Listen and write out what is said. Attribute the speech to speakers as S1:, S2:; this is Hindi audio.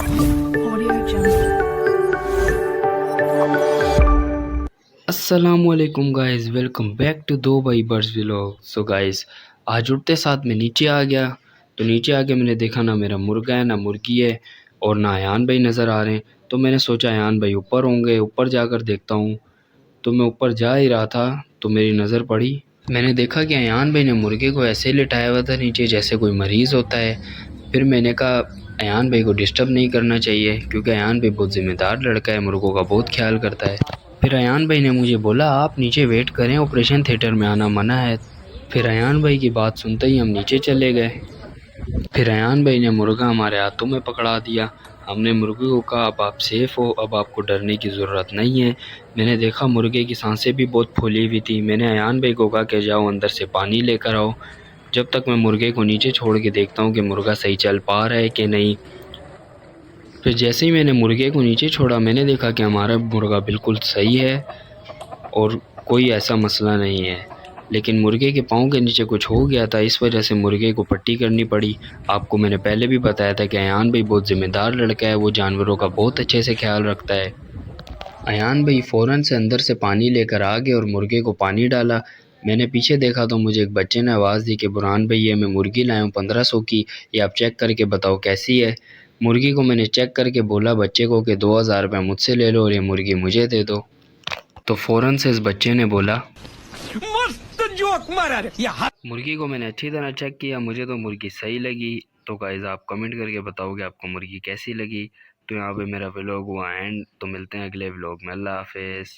S1: Audio Jungle.
S2: अस्सलामुअलैकुम गाइस, वेलकम बैक टू दो भाई बर्ड्स व्लॉग। सो गाइस, आज उठते साथ में नीचे आ गया। तो नीचे आके मैंने देखा ना मेरा मुर्गा है ना मुर्गी है और ना अयान भाई नज़र आ रहे हैं। तो मैंने सोचा अयान भाई ऊपर होंगे, ऊपर जाकर देखता हूँ। तो मैं ऊपर जा ही रहा था तो मेरी नज़र पड़ी। मैंने देखा कि अयान भाई ने मुर्गे को ऐसे लिटाया हुआ था नीचे जैसे कोई मरीज़ होता है। फिर मैंने कहा अयान भाई को डिस्टर्ब नहीं करना चाहिए क्योंकि अयान भाई बहुत ज़िम्मेदार लड़का है, मुर्गों का बहुत ख्याल करता है। फिर अयान भाई ने मुझे बोला आप नीचे वेट करें, ऑपरेशन थिएटर में आना मना है। फिर अयान भाई की बात सुनते ही हम नीचे चले गए। फिर अयान भाई ने मुर्गा हमारे हाथों में पकड़ा दिया। हमने मुर्गे को कहा अब आप सेफ़ हो, अब आपको डरने की ज़रूरत नहीं है। मैंने देखा मुर्गे की सांसें भी बहुत फूली हुई थी। मैंने अयान भाई को कहा कि जाओ अंदर से पानी लेकर आओ, जब तक मैं मुर्गे को नीचे छोड़ के देखता हूँ कि मुर्गा सही चल पा रहा है कि नहीं। फिर जैसे ही मैंने मुर्गे को नीचे छोड़ा मैंने देखा कि हमारा मुर्गा बिल्कुल सही है और कोई ऐसा मसला नहीं है। लेकिन मुर्गे के पाँव के नीचे कुछ हो गया था, इस वजह से मुर्गे को पट्टी करनी पड़ी। आपको मैंने पहले भी बताया था कि अयान भाई बहुत ज़िम्मेदार लड़का है, वो जानवरों का बहुत अच्छे से ख्याल रखता है। अयान भाई फ़ौरन से अंदर से पानी लेकर आ गए और मुर्गे को पानी डाला। मैंने पीछे देखा तो मुझे एक बच्चे ने आवाज़ दी कि बुरहान भाई ये मैं मुर्गी लाया हूँ 1500 की, ये आप चेक करके बताओ कैसी है। मुर्गी को मैंने चेक करके बोला बच्चे को कि 2000 रुपये मुझसे ले लो और ये मुर्गी मुझे दे दो। तो फ़ौरन से इस बच्चे ने बोला
S3: मस्त जोक मारा रे
S2: मुर्गी को मैंने अच्छी तरह चेक किया, मुझे तो मुर्गी सही लगी। तो गाइस आप कमेंट करके बताओगे आपको मुर्गी कैसी लगी। तो यहाँ पे मेरा व्लॉग हुआ एंड, तो मिलते हैं अगले व्लॉग में। अल्लाह हाफिज़।